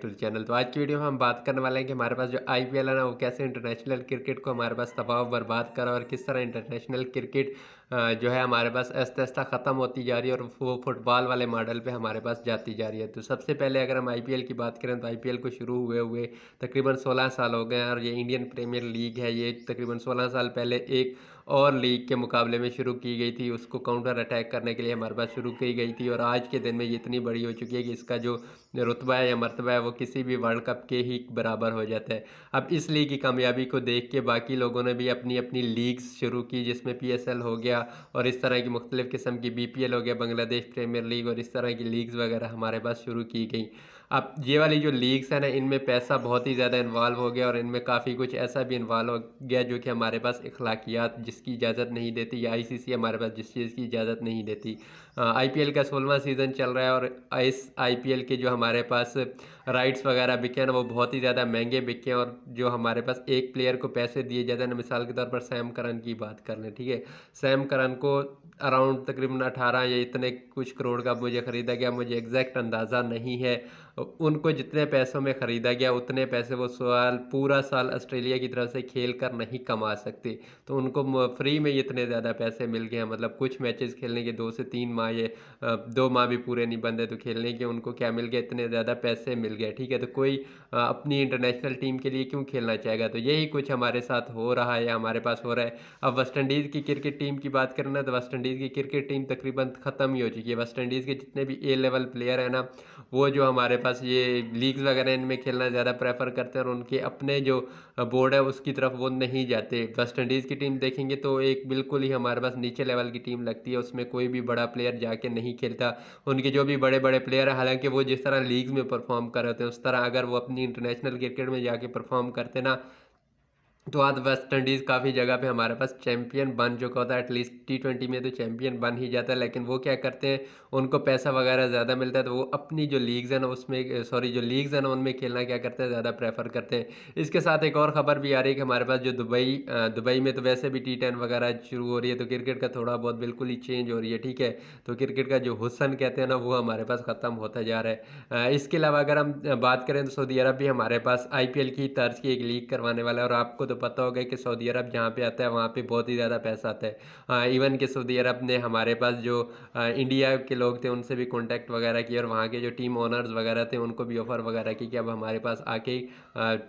To channel. तो आज की वीडियो में हम बात करने वाले हैं कि हमारे पास जो आईपीएल है ना, वो कैसे इंटरनेशनल क्रिकेट को हमारे पास तबाह बर्बाद करा और किस तरह इंटरनेशनल क्रिकेट जो है हमारे पास आहिस्ता आहिस्ता ख़त्म होती जा रही है और वो फुटबॉल वाले मॉडल पे हमारे पास जाती जा रही है। तो सबसे पहले अगर हम आईपीएल की बात करें तो आईपीएल को शुरू हुए हुए तकरीबन 16 साल हो गए हैं और ये इंडियन प्रीमियर लीग है, ये तकरीबन 16 साल पहले एक और लीग के मुकाबले में शुरू की गई थी। उसको काउंटर अटैक करने के लिए हमारे पास शुरू की गई थी और आज के दिन में ये इतनी बड़ी हो चुकी है कि इसका जो रुतबा है या मर्तबा है वो किसी भी वर्ल्ड कप के ही बराबर हो जाता है। अब इस लीग की कामयाबी को देख के बाकी लोगों ने भी अपनी अपनी लीग्स शुरू की, जिसमें पीएसएल हो गया और इस तरह की मुख्तलिफ़ किस्म की बीपीएल हो गया, बांग्लादेश प्रीमियर लीग और इस तरह की लीग्स वगैरह हमारे पास शुरू की गई। अब ये वाली जो लीग्स हैं ना, इनमें पैसा बहुत ही ज़्यादा इन्वॉल्व हो गया और इनमें काफ़ी कुछ ऐसा भी इन्वॉल्व हो गया जो कि हमारे पास अखलाकियात जिसकी इजाज़त नहीं देती, या आईसीसी हमारे पास जिस चीज़ की इजाज़त नहीं देती। आईपीएल का 16वां सीज़न चल रहा है और इस आईपीएल के जो हमारे पास राइट्स वगैरह बिके हैं ना, वो बहुत ही ज़्यादा महंगे बिके हैं और जो हमारे पास एक प्लेयर को पैसे दिए जाते हैं ना, मिसाल के तौर पर सैम करन की बात कर लें, ठीक है। सैम करन को अराउंड तकरीबन 18 या इतने कुछ करोड़ का मुझे ख़रीदा गया, मुझे एग्जैक्ट अंदाज़ा नहीं है। उनको जितने पैसों में ख़रीदा गया उतने पैसे वो पूरा साल ऑस्ट्रेलिया की तरफ से खेल कर नहीं कमा सकते। तो उनको फ्री में इतने ज़्यादा पैसे मिल गए हैं, मतलब कुछ मैचेस खेलने के 2 से 3 माह, ये 2 माह भी पूरे नहीं बनते तो खेलने के उनको क्या मिल गया, इतने ज़्यादा पैसे मिल गए, ठीक है। तो कोई अपनी इंटरनेशनल टीम के लिए क्यों खेलना चाहेगा। तो यही कुछ हमारे साथ हो रहा है या हमारे पास हो रहा है। अब वेस्ट इंडीज़ की क्रिकेट टीम की बात करें ना, तो वेस्ट इंडीज़ की क्रिकेट टीम तकरीबन ख़त्म ही हो चुकी है। वेस्ट इंडीज़ के जितने भी ए लेवल प्लेयर हैं ना, वो जो हमारे पास ये लीग्स वगैरह इनमें खेलना ज़्यादा प्रेफर करते हैं और उनके अपने जो बोर्ड है उसकी तरफ वो नहीं जाते। वेस्ट इंडीज़ की टीम देखेंगे तो एक बिल्कुल ही हमारे पास नीचे लेवल की टीम लगती है, उसमें कोई भी बड़ा प्लेयर जाके नहीं खेलता। उनके जो भी बड़े बड़े प्लेयर हैं, हालांकि वो जिस तरह लीग्स में परफॉर्म कर रहे होते हैं उस तरह अगर वो अपनी इंटरनेशनल क्रिकेट में जाके परफॉर्म करते ना, तो आज वेस्ट इंडीज़ काफ़ी जगह पे हमारे पास चैंपियन बन चुका होता है। एटलीस्ट टी20 में तो चैंपियन बन ही जाता है, लेकिन वो क्या करते हैं, उनको पैसा वगैरह ज़्यादा मिलता है तो वो अपनी जो लीग्स हैं ना उसमें, सॉरी, जो लीग्स हैं ना उनमें खेलना क्या करते हैं, ज़्यादा प्रेफर करते हैं। इसके साथ एक और ख़बर भी आ रही है कि हमारे पास जो दुबई में तो वैसे भी टी10 वगैरह शुरू हो रही है, तो क्रिकेट का थोड़ा बहुत बिल्कुल ही चेंज हो रही है, ठीक है। तो क्रिकेट का जो हुस्न कहते हैं ना, वो हमारे पास ख़त्म होता जा रहा है। इसके अलावा अगर हम बात करें तो सऊदी अरब भी हमारे पास आईपीएल की तर्ज की एक लीग करवाने वाला है और आपको तो पता होगा कि सऊदी अरब जहाँ पे आता है वहाँ पे बहुत ही ज़्यादा पैसा आता है। इवन कि सऊदी अरब ने हमारे पास जो इंडिया के लोग थे उनसे भी कांटेक्ट वगैरह किया और वहाँ के जो टीम ओनर्स वगैरह थे उनको भी ऑफ़र वगैरह की कि अब हमारे पास आके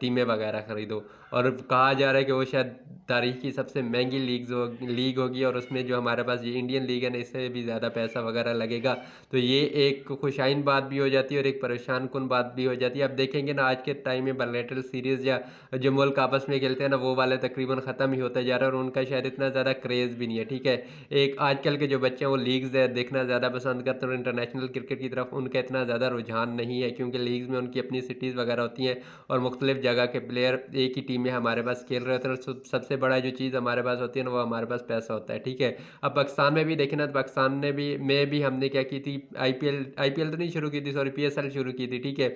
टीमें वगैरह ख़रीदो। और कहा जा रहा है कि वो शायद तारीख की सबसे महंगी लीग होगी और उसमें जो हमारे पास ये इंडियन लीग है ना, इससे भी ज़्यादा पैसा वगैरह लगेगा। तो ये एक खुशाइन बात भी हो जाती है और एक परेशान कुन बात भी हो जाती है। अब देखेंगे ना, आज के टाइम में बायलैटरल सीरीज़ या जो मुल्क आपस में खेलते हैं ना, वो वाले तकरीबन ख़त्म ही होता जा रहा है और उनका शायद इतना ज़्यादा क्रेज़ भी नहीं है, ठीक है। एक आजकल के जो बच्चे हैं वो लीग्स देखना ज़्यादा पसंद करते हैं और इंटरनेशनल क्रिकेट की तरफ उनका इतना ज़्यादा रुझान नहीं है, क्योंकि लीग्स में उनकी अपनी सिटीज़ वगैरह होती हैं और मुख्तलिफ जगह के प्लेयर एक ही टीम में हमारे पास खेल रहे होते हैं और सबसे बड़ा जो चीज़ हमारे पास होती है ना, वो हमारे पास पैसा होता है, ठीक है। अब पाकिस्तान में भी देखें ना, तो पाकिस्तान ने भी हमने क्या की थी, आईपीएल तो नहीं शुरू की थी, सॉरी, पीएसएल शुरू की थी, ठीक है।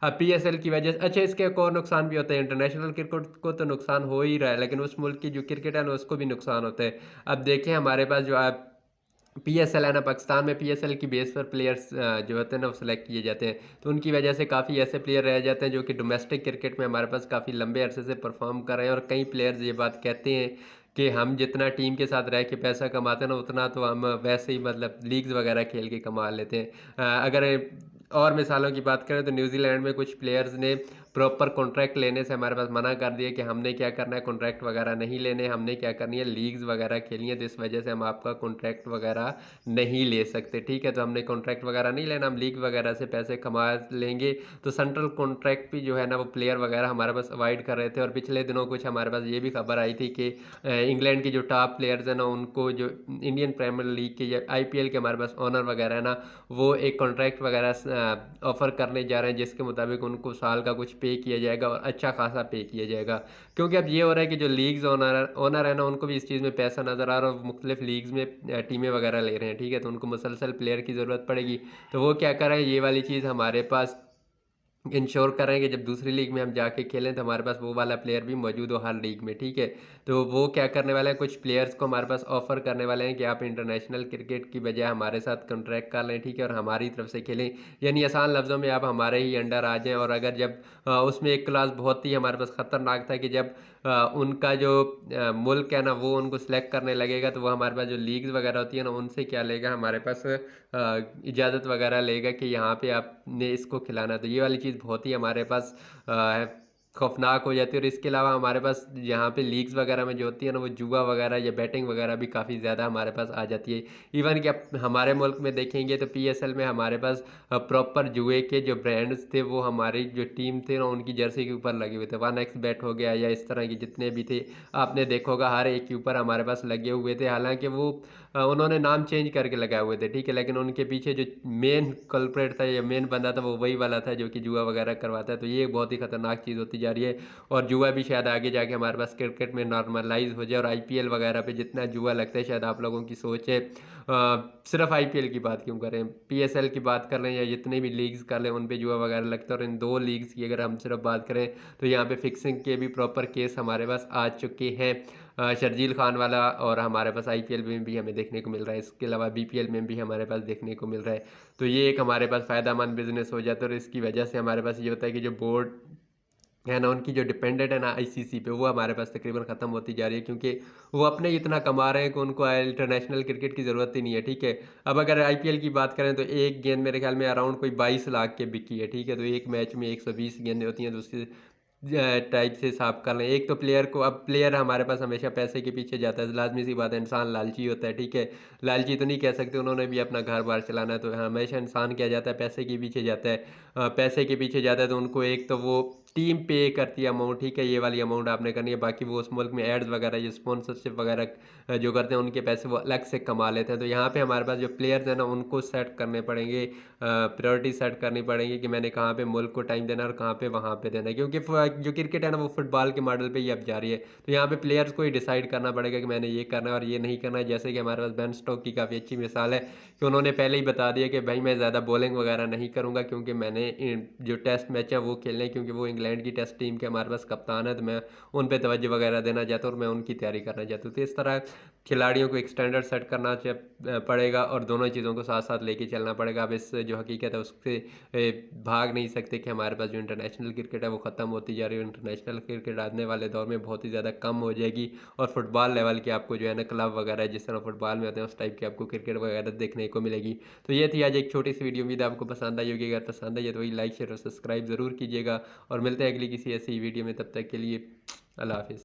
अब पीएसएल की वजह से अच्छा, इसके एक और नुकसान भी होते हैं। इंटरनेशनल क्रिकेट को तो नुकसान हो ही रहा है, लेकिन उस मुल्क की जो क्रिकेट है ना उसको भी नुकसान होता है। अब देखें हमारे पास जो आप पीएसएल है ना, पाकिस्तान में पीएसएल की बेस पर प्लेयर्स जो होते हैं ना वो सिलेक्ट किए जाते हैं, तो उनकी वजह से काफ़ी ऐसे प्लेयर रह जाते हैं जो कि डोमेस्टिक क्रिकेट में हमारे पास काफ़ी लंबे अरसे से परफॉर्म कर रहे हैं और कई प्लेयर्स ये बात कहते हैं कि हम जितना टीम के साथ रह के पैसा कमाते हैं ना, उतना तो हम वैसे ही मतलब लीग्स वगैरह खेल के कमा लेते हैं। अगर और मिसालों की बात करें तो न्यूजीलैंड में कुछ प्लेयर्स ने प्रॉपर कॉन्ट्रैक्ट लेने से हमारे पास मना कर दिया कि हमने क्या करना है, कॉन्ट्रैक्ट वगैरह नहीं लेने, हमने क्या करनी है, लीग्स वगैरह खेलनी है, तो इस वजह से हम आपका कॉन्ट्रैक्ट वगैरह नहीं ले सकते, ठीक है। तो हमने कॉन्ट्रैक्ट वगैरह नहीं लेना, हम लीग वगैरह से पैसे कमा लेंगे। तो सेंट्रल कॉन्ट्रैक्ट भी जो है ना, वो प्लेयर वगैरह हमारे पास अवॉइड कर रहे थे और पिछले दिनों कुछ हमारे पास ये भी खबर आई थी कि इंग्लैंड के जो टॉप प्लेयर्स हैं ना, उनको जो इंडियन प्रीमियर लीग के या आईपीएल के हमारे पास ओनर वगैरह है ना, वो एक कॉन्ट्रैक्ट वगैरह ऑफ़र करने जा रहे हैं जिसके मुताबिक उनको साल का कुछ पे किया जाएगा और अच्छा खासा पे किया जाएगा। क्योंकि अब ये हो रहा है कि जो लीग्स ओनर ओनर है ना, उनको भी इस चीज़ में पैसा नज़र आ रहा है और मुख्तलिफ लीग्स में टीमें वगैरह ले रहे हैं, ठीक है। तो उनको मुसलसल प्लेयर की ज़रूरत पड़ेगी, तो वो क्या कर रहे हैं, ये वाली चीज़ हमारे पास इंश्योर करें कि जब दूसरी लीग में हम जाके खेलें तो हमारे पास वो वाला प्लेयर भी मौजूद हो हर लीग में, ठीक है। तो वो क्या करने वाले हैं, कुछ प्लेयर्स को हमारे पास ऑफ़र करने वाले हैं कि आप इंटरनेशनल क्रिकेट की बजाय हमारे साथ कॉन्ट्रैक्ट कर लें, ठीक है, और हमारी तरफ से खेलें। यानी आसान लफ्ज़ों में आप हमारे ही अंडर आ जाएँ। और अगर जब उसमें एक क्लास बहुत ही हमारे पास ख़तरनाक था कि जब उनका जो मुल्क है ना वो उनको सेलेक्ट करने लगेगा, तो वो हमारे पास जो लीग्स वगैरह होती है ना उनसे क्या लेगा, हमारे पास इजाज़त वगैरह लेगा कि यहाँ पे आपने इसको खिलाना है। तो ये वाली चीज़ बहुत ही हमारे पास खौफनाक हो जाती है। और इसके अलावा हमारे पास यहाँ पे लीग्स वगैरह में जो होती है ना, वो जुआ वगैरह या बैटिंग वगैरह भी काफ़ी ज़्यादा हमारे पास आ जाती है। इवन कि आप हमारे मुल्क में देखेंगे तो पीएसएल में हमारे पास प्रॉपर जुए के जो ब्रांड्स थे वो हमारी जो टीम थे ना उनकी जर्सी के ऊपर लगे हुए थे। 1x बेट हो गया या इस तरह के जितने भी थे, आपने देखा होगा हर एक के ऊपर हमारे पास लगे हुए थे। हालांकि वो उन्होंने नाम चेंज करके लगाए हुए थे, ठीक है, लेकिन उनके पीछे जो मेन कल्प्रेट था या मेन बंदा था वो वही वाला था जो कि जुआ वगैरह करवाता है। तो ये एक बहुत ही खतरनाक चीज़ होती जा रही है। और जुआ भी शायद आगे जाके हमारे पास क्रिकेट में नॉर्मलाइज हो जाए। और आईपीएल वगैरह पे जितना जुआ लगता है, शायद आप लोगों की सोच है सिर्फ आईपीएल की बात क्यों करें, पीएसएल की बात कर लें या जितने भी लीग्स कर लें उन पे जुआ वगैरह लगता है। और इन दो लीग्स की अगर हम सिर्फ बात करें तो यहाँ पे फिक्सिंग के भी प्रॉपर केस हमारे पास आ चुके हैं। शर्जील खान वाला, और हमारे पास आईपीएल में भी हमें देखने को मिल रहा है, इसके अलावा बीपीएल में भी हमारे पास देखने को मिल रहा है। तो ये एक हमारे पास फ़ायदामंद बिजनेस हो जाता है। और इसकी वजह से हमारे पास ये होता है कि जो बोर्ड है ना उनकी जो डिपेंडेंट है ना आईसीसी पे, वो हमारे पास तकरीबन ख़त्म होती जा रही है, क्योंकि वो अपने इतना कमा रहे हैं कि उनको इंटरनेशनल क्रिकेट की ज़रूरत ही नहीं है, ठीक है। अब अगर आईपीएल की बात करें तो एक गेंद मेरे ख्याल में अराउंड कोई 22 लाख के बिकी है, ठीक है। तो एक मैच में 120 गेंदें होती हैं, तो उससे टाइप से हिसाब कर लें। एक तो प्लेयर को, अब प्लेयर हमारे पास हमेशा पैसे के पीछे जाता है, लाजमी सी बात है, इंसान लालची होता है, ठीक है। लालची तो नहीं कह सकते, उन्होंने भी अपना घर बार चलाना है। तो हमेशा इंसान क्या जाता है, पैसे के पीछे जाता है। पैसे के पीछे जाता है तो उनको एक तो वो टीम पे करती है अमाउंट, ठीक है, ये वाली अमाउंट आपने करनी है। बाकी वो उस मुल्क में एड्स वगैरह या स्पॉन्सरशिप वगैरह जो करते हैं उनके पैसे वो अलग से कमा लेते हैं। तो यहाँ पे हमारे पास जो प्लेयर्स हैं ना उनको सेट करने पड़ेंगे, प्रायोरिटी सेट करनी पड़ेंगी कि मैंने कहाँ पे मुल्क को टाइम देना है और कहाँ पे वहाँ पे देना है। क्योंकि जो क्रिकेट है ना वो फुटबॉल के मॉडल पे ही अब जा रही है। तो यहाँ पे प्लेयर्स को ही डिसाइड करना पड़ेगा कि मैंने ये करना है और ये नहीं करना है। जैसे कि हमारे पास बेन स्टोक की काफ़ी अच्छी मिसाल है कि उन्होंने पहले ही बता दिया कि भाई मैं ज़्यादा बॉलिंग वगैरह नहीं करूँगा, क्योंकि मैंने जो टेस्ट मैच है वो खेलने, क्योंकि वो इंग्लैंड की टेस्ट टीम के हमारे पास कप्तान है, तो मैं उन पर तवज्जो वगैरह देना चाहता हूँ और मैं उनकी तैयारी करना चाहता हूँ। तो इस तरह खिलाड़ियों को एक स्टैंडर्ड सेट करना पड़ेगा और दोनों चीज़ों को साथ साथ लेके चलना पड़ेगा। अब इस जो हकीकत है उससे भाग नहीं सकते कि हमारे पास जो इंटरनेशनल क्रिकेट है वो ख़त्म होती जा रही है। इंटरनेशनल क्रिकेट आने वाले दौर में बहुत ही ज़्यादा कम हो जाएगी और फुटबॉल लेवल की आपको जो है ना क्लब वगैरह जिस तरह फुटबॉल में होते हैं उस टाइप की आपको क्रिकेट वगैरह देखने को मिलेगी। तो ये थी आज एक छोटी सी वीडियो, उम्मीद है आपको पसंद आई होगी। अगर पसंद आई है तो वही लाइक शेयर और सब्सक्राइब ज़रूर कीजिएगा और मिलते हैं अगली किसी ऐसी वीडियो में। तब तक के लिए अल्लाह हाफिज़।